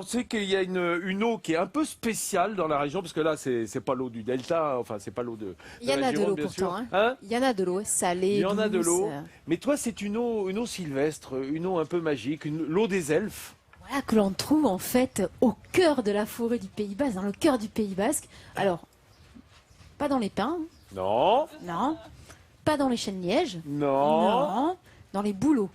On sait qu'il y a une eau qui est un peu spéciale dans la région, parce que là, c'est pas l'eau du delta, enfin, c'est pas l'eau de Il y en la a de Gironde, l'eau bien sûr. pourtant. Hein. Il y en a de l'eau, salée, Il y en a de douce. l'eau. Mais toi, c'est une eau sylvestre, une eau un peu magique, l'eau des elfes. Voilà que l'on trouve en fait au cœur de la forêt du Pays Basque, dans le cœur du Pays Basque. Alors, pas dans les pins, Non, non. Pas dans les chênes-lièges, non. non. Dans les bouleaux.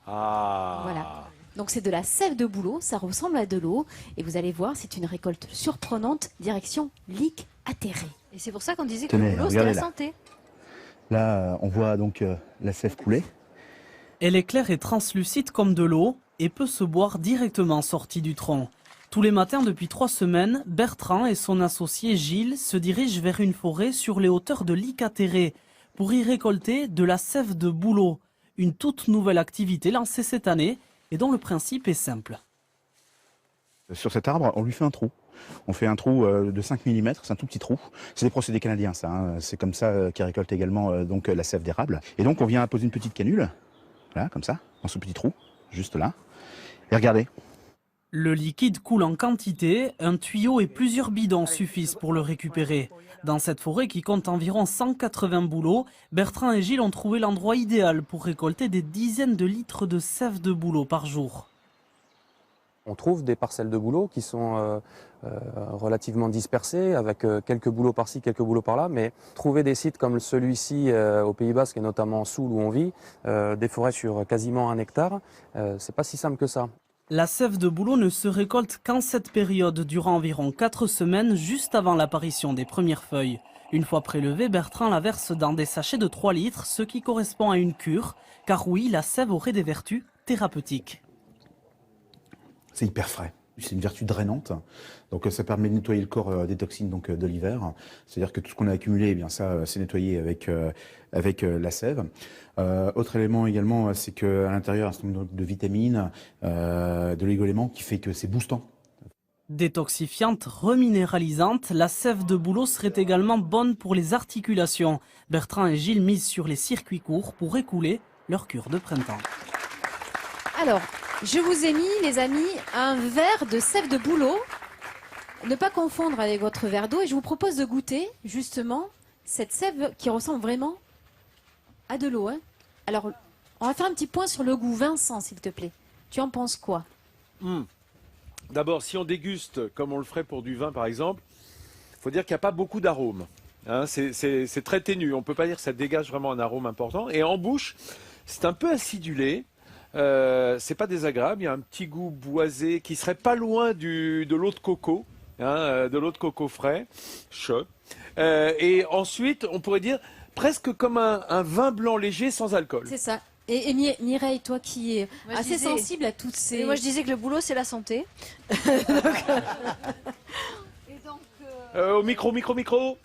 Ah. Voilà. Donc c'est de la sève de bouleau, ça ressemble à de l'eau. Et vous allez voir, c'est une récolte surprenante, direction Lic Atterré. Et c'est pour ça qu'on disait que Tenez, le boulot, c'était regardez la là. santé. Là, on voit donc la sève couler. Elle est claire et translucide comme de l'eau et peut se boire directement sortie du tronc. Tous les matins depuis 3 semaines, Bertrand et son associé Gilles se dirigent vers une forêt sur les hauteurs de Lic Atterré pour y récolter de la sève de bouleau, une toute nouvelle activité lancée cette année et dont le principe est simple. Sur cet arbre, on lui fait un trou. On fait un trou de 5 mm, c'est un tout petit trou. C'est des procédés canadiens, ça. Hein. C'est comme ça qu'ils récoltent également donc la sève d'érable. Et donc, on vient poser une petite canule, là, comme ça, dans ce petit trou, juste là. Et regardez. Le liquide coule en quantité, un tuyau et plusieurs bidons suffisent pour le récupérer. Dans cette forêt qui compte environ 180 bouleaux, Bertrand et Gilles ont trouvé l'endroit idéal pour récolter des dizaines de litres de sève de bouleau par jour. On trouve des parcelles de bouleaux qui sont relativement dispersées, avec quelques bouleaux par-ci, quelques bouleaux par-là, mais trouver des sites comme celui-ci au Pays Basque, et notamment Soule où on vit, des forêts sur quasiment 1 hectare, c'est pas si simple que ça. La sève de bouleau ne se récolte qu'en cette période, durant environ 4 semaines, juste avant l'apparition des premières feuilles. Une fois prélevée, Bertrand la verse dans des sachets de 3 litres, ce qui correspond à une cure, car oui, la sève aurait des vertus thérapeutiques. C'est hyper frais. C'est une vertu drainante. Donc ça permet de nettoyer le corps des toxines donc, de l'hiver. C'est-à-dire que tout ce qu'on a accumulé, eh bien, ça c'est nettoyé avec la sève. Autre élément également, c'est qu'à l'intérieur, il y a un certain nombre de vitamines, de l'égolément qui fait que c'est boostant. Détoxifiante, reminéralisante, la sève de bouleau serait également bonne pour les articulations. Bertrand et Gilles misent sur les circuits courts pour écouler leur cure de printemps. Alors, je vous ai mis, les amis, un verre de sève de bouleau. Ne pas confondre avec votre verre d'eau. Et je vous propose de goûter, justement, cette sève qui ressemble vraiment à de l'eau. Hein. Alors, on va faire un petit point sur le goût. Vincent, s'il te plaît. Tu en penses quoi? D'abord, si on déguste, comme on le ferait pour du vin, par exemple, il faut dire qu'il n'y a pas beaucoup d'arômes. Hein, c'est très ténu. On ne peut pas dire que ça dégage vraiment un arôme important. Et en bouche, c'est un peu acidulé. C'est pas désagréable, il y a un petit goût boisé qui serait pas loin de l'eau de coco, hein, de l'eau de coco frais, chaud. Et ensuite, on pourrait dire presque comme un vin blanc léger sans alcool. C'est ça. Et Mireille, toi qui es assez sensible à toutes ces... Moi, je disais que le boulot, c'est la santé. Au micro.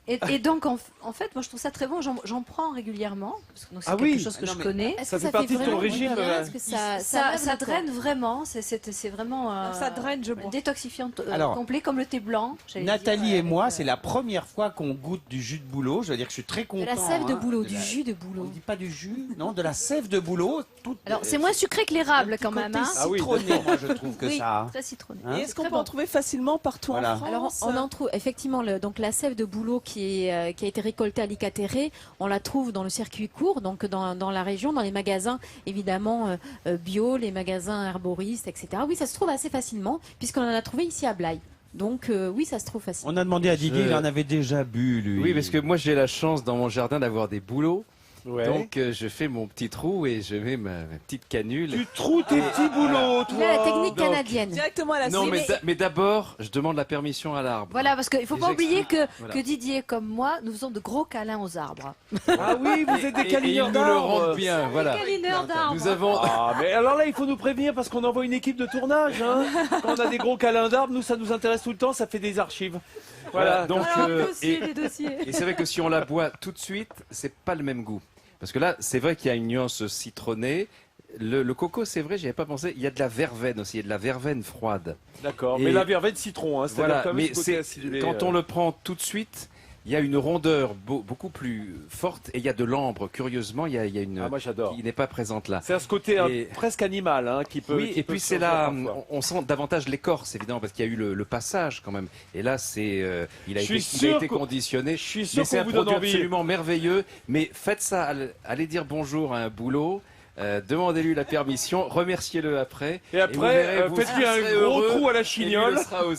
Et donc, en fait, moi, je trouve ça très bon. J'en prends régulièrement. Parce que donc, c'est Ah quelque oui. chose que Ah je non, connais. Est-ce Ça que fait partie de ton vraiment régime, bien? Est-ce que ça Ça draine vraiment. C'est vraiment Ça draine, je bois. détoxifiant Alors, complet, comme le thé blanc. j'allais Nathalie dire, et moi, avec, c'est la première fois qu'on goûte du jus de bouleau. Je veux dire que je suis très content. De la sève de hein, bouleau, de du la- jus de On bouleau. dit pas du jus, non, de la sève de bouleau. Alors, c'est moins sucré que l'érable, quand même. Hein. Ah oui, Citronné, moi, je trouve que Oui, ça. hein. très citronné. Hein Et est-ce qu'on Très peut bon. en trouver facilement partout Voilà. en France? Alors, on en trouve effectivement donc la sève de bouleau qui a été récoltée à Lic Atterré. On la trouve dans le circuit court, donc dans la région, dans les magasins évidemment bio, les magasins herboristes, etc. Oui, ça se trouve assez facilement puisqu'on en a trouvé ici à Blaye. Donc oui, ça se trouve facilement. On a demandé à Didier, Je- il en avait déjà bu, lui. Oui, parce que moi j'ai la chance dans mon jardin d'avoir des bouleaux. Ouais. Donc je fais mon petit trou et je mets ma petite canule. Tu troues tes petits boulots, toi. Il a la technique donc, canadienne. Directement à la Non, cible. mais d'abord, je demande la permission à l'arbre. Voilà, parce qu'il ne faut Et pas oublier j'explique. que, Voilà. que Didier, comme moi, nous faisons de gros câlins aux arbres. Ah oui, vous êtes des Et ils câlineurs nous le rendent d'arbres. bien, voilà. Câlineurs d'arbres. Nous avons... Ah, mais alors là, il faut nous prévenir parce qu'on envoie une équipe de tournage. Hein. Quand on a des gros câlins d'arbres, nous, ça nous intéresse tout le temps, ça fait des archives. Voilà, donc, Dossier, les dossiers. et c'est vrai que si on la boit tout de suite, c'est pas le même goût. Parce que là, c'est vrai qu'il y a une nuance citronnée. Le coco, c'est vrai, j'y avais pas pensé. Il y a de la verveine aussi, il y a de la verveine froide. d'accord. Et- Mais la verveine citron, hein, c'est-à-dire Voilà, quand même mais ce côté c'est acidulé, quand on le prend tout de suite, il y a une rondeur beaucoup plus forte et il y a de l'ambre. Curieusement, il y a une Ah, moi j'adore. qui n'est pas présente là. C'est ce côté Et- presque animal hein, qui peut. Oui, qui et peut puis c'est surgir là, parfois. on sent davantage l'écorce évidemment parce qu'il y a eu le passage quand même. Et là, il a Je suis été sûr conditionné. Je suis sûr Mais c'est qu'on un vous donne produit envie. absolument merveilleux. Mais faites ça, allez dire bonjour à un boulot. Demandez-lui la permission, remerciez-le après. Et vous après, verrez, vous faites-lui un serez gros heureux, trou à la et lui chignole. le sera aussi.